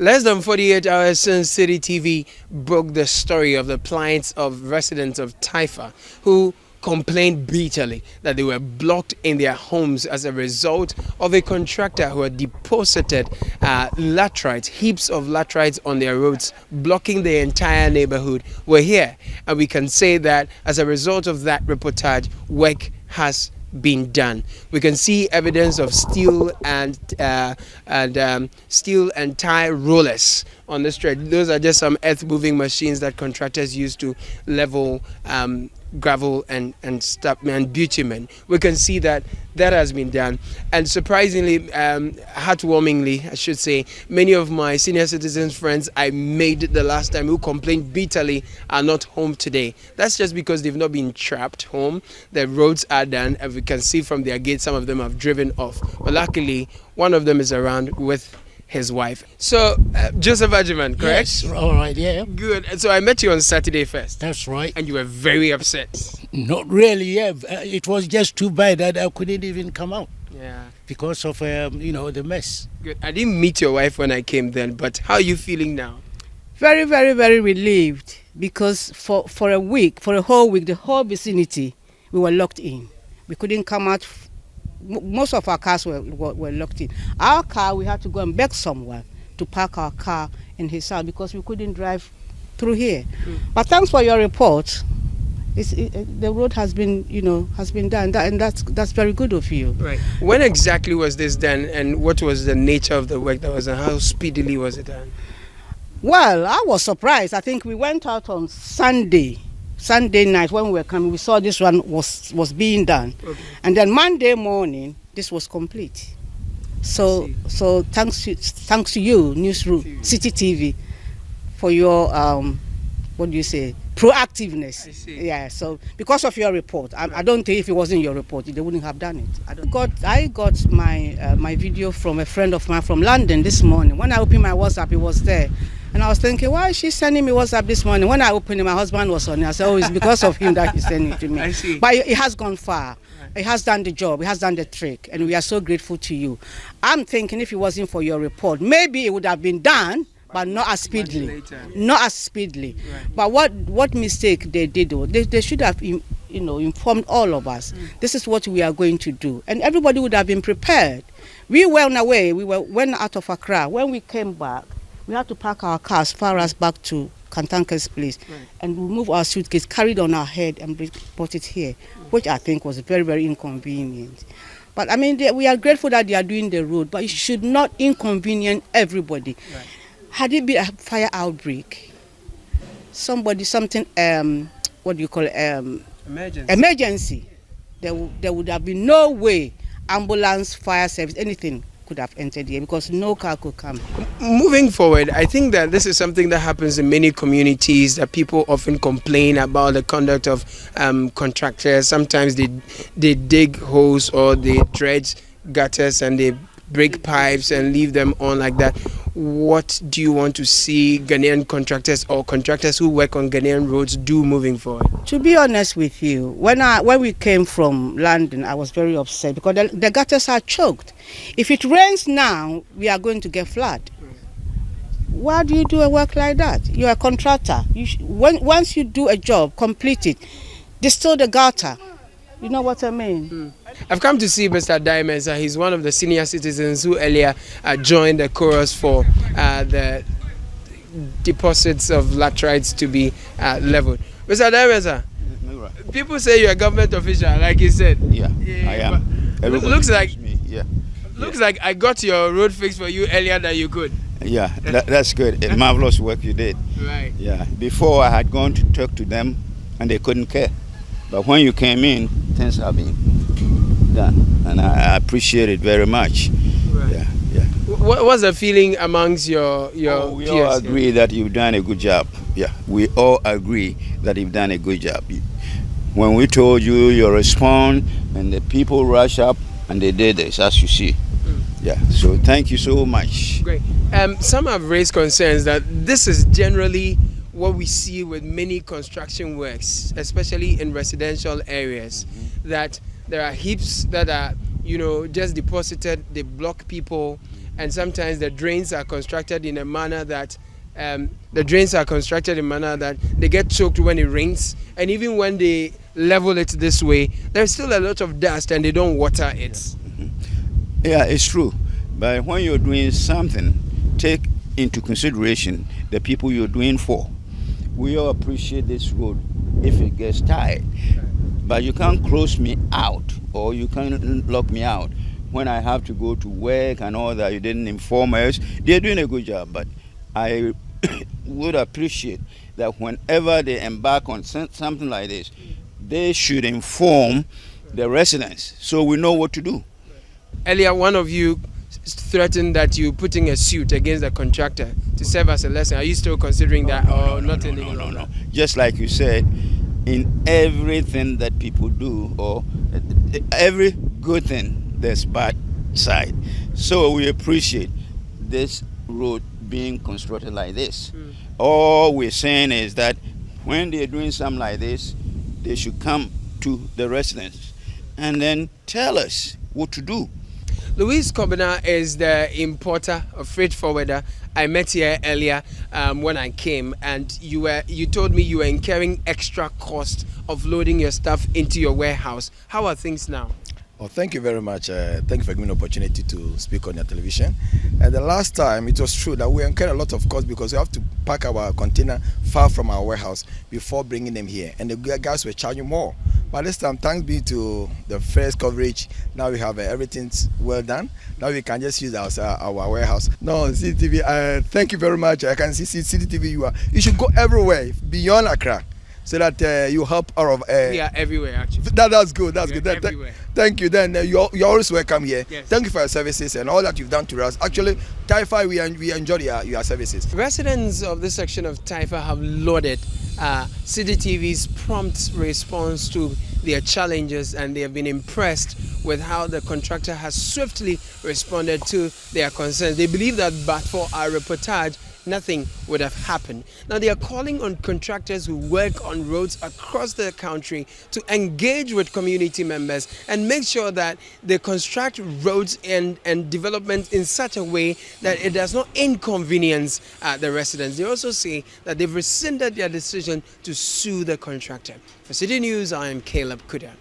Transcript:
Less than 48 hours since Citi TV broke the story of the plights of residents of Taifa who complained bitterly that they were blocked in their homes as a result of a contractor who had deposited laterite, heaps of laterites on their roads, blocking the entire neighborhood. We're here, and we can say that as a result of that reportage, work has been done. We can see evidence of steel and tie rollers on the street. Those are just some earth moving machines that contractors use to level gravel and stuff and bitumen. We can see that has been done, and surprisingly, heartwarmingly I should say, many of my senior citizens friends I made the last time who complained bitterly are not home today. That's just because they've not been trapped home. The roads are done, and we can see from their gates some of them have driven off, but luckily one of them is around with his wife. So, Joseph Ajiman, correct? Yes, all right, yeah. Good. And so I met you on Saturday first. That's right. And you were very upset. Not really, yeah. It was just too bad that I couldn't even come out. Yeah. Because of, the mess. Good. I didn't meet your wife when I came then, but how are you feeling now? Very, very, very relieved, because for a whole week, the whole vicinity, we were locked in. We couldn't come out. Most of our cars were locked in. Our car, we had to go and beg someone to park our car in his house because we couldn't drive through here. But thanks for your report. The road has been done, and that's very good of you. Right. When exactly was this done, and what was the nature of the work that was done? How speedily was it done? Well, I was surprised. I think we went out on Sunday night when we were coming. We saw this one was being done, okay. And then Monday morning this was complete. So thanks to you, Newsroom, Citi TV, for your proactiveness. I see. Yeah. So because of your report, I don't think if it wasn't your report, they wouldn't have done it. I got my video from a friend of mine from London this morning. When I opened my WhatsApp, it was there. And I was thinking, why is she sending me WhatsApp this morning? When I opened it, my husband was on it. I said, it's because of him that he's sending it to me. I see. But it has gone far. It has done the job. It has done the trick. And we are so grateful to you. I'm thinking if it wasn't for your report, maybe it would have been done, but not as speedily. Not as speedily. Right. But what mistake they did, though, they should have informed all of us. This is what we are going to do. And everybody would have been prepared. We went away. Went out of Accra. When we came back, we had to park our cars far as back to Kantanka's place, right, and remove our suitcase, carried on our head and brought it here, which I think was very, very inconvenient. But I mean, we are grateful that they are doing the road, but it should not inconvenience everybody. Right. Had it been a fire outbreak, emergency, there would have been no way ambulance, fire service, anything could have entered here because no car could come. Moving forward, I think that this is something that happens in many communities, that people often complain about the conduct of contractors. Sometimes they dig holes or they dredge gutters and they break pipes and leave them on like that. What do you want to see Ghanaian contractors or contractors who work on Ghanaian roads do moving forward? To be honest with you, when we came from London, I was very upset because the gutters are choked. If it rains now, we are going to get flood. Why do you do a work like that? You're a contractor. Once you do a job, complete it. Distill the gutter. You know what I mean? I've come to see Mr. Diamonds. He's one of the senior citizens who earlier joined the chorus for the deposits of laterites to be leveled. Mr. Diamonds, people say you're a government official, like you said. Yeah, I am. Looks like me. Yeah. Looks like I got your road fixed for you earlier than you could. Yeah, that's good. A marvelous work you did. Right. Yeah. Before I had gone to talk to them, and they couldn't care. But when you came in, things have been done, and I appreciate it very much. Right. Yeah. What's the feeling amongst your we peers? all agree that you've done a good job. Yeah, we all agree that you've done a good job. When we told you respond, and the people rush up and they did this, as you see. Yeah, so thank you so much. Great. Some have raised concerns that this is generally what we see with many construction works, especially in residential areas, that there are heaps that are, just deposited, they block people, and sometimes the drains are constructed in a manner that they get choked when it rains, and even when they level it this way, there's still a lot of dust and they don't water it. Yeah, it's true. But when you're doing something, take into consideration the people you're doing for. We all appreciate this road if it gets tight, but you can't close me out or you can't lock me out when I have to go to work and all that. You didn't inform us. They're doing a good job, but I would appreciate that whenever they embark on something like this, they should inform the residents so we know what to do. Earlier, one of you threatened that you're putting a suit against the contractor to serve as a lesson. Are you still considering that, or not any longer? No. Just like you said, in everything that people do, or every good thing, there's bad side. So we appreciate this road being constructed like this. All we're saying is that when they're doing something like this, they should come to the residents and then tell us what to do. Louise Kobina is the importer of freight forwarder. I met here earlier when I came, and you told me you were incurring extra cost of loading your stuff into your warehouse. How are things now? Well, thank you very much. Thank you for giving me the opportunity to speak on your television. The last time, it was true that we incurred a lot of cost because we have to pack our container far from our warehouse before bringing them here, and the guys were charging more. But this time, thanks be to the first coverage, now we have everything's well done. Now we can just use our warehouse. No, CCTV, thank you very much. I can see CCTV. You should go everywhere beyond Accra, so that you help all of. We are everywhere, actually. That's good. That's good. Everywhere. Thank you. Then you're always welcome here. Yes. Thank you for your services and all that you've done to us. Actually, Taifa, we enjoy your services. Residents of this section of Taifa have lauded Citi TV's prompt response to their challenges, and they have been impressed with how the contractor has swiftly responded to their concerns. They believe that but for our reportage, nothing would have happened. Now they are calling on contractors who work on roads across the country to engage with community members and make sure that they construct roads and development in such a way that it does not inconvenience the residents. They also say that they've rescinded their decision to sue the contractor. For Citi News, I am Caleb Kuda.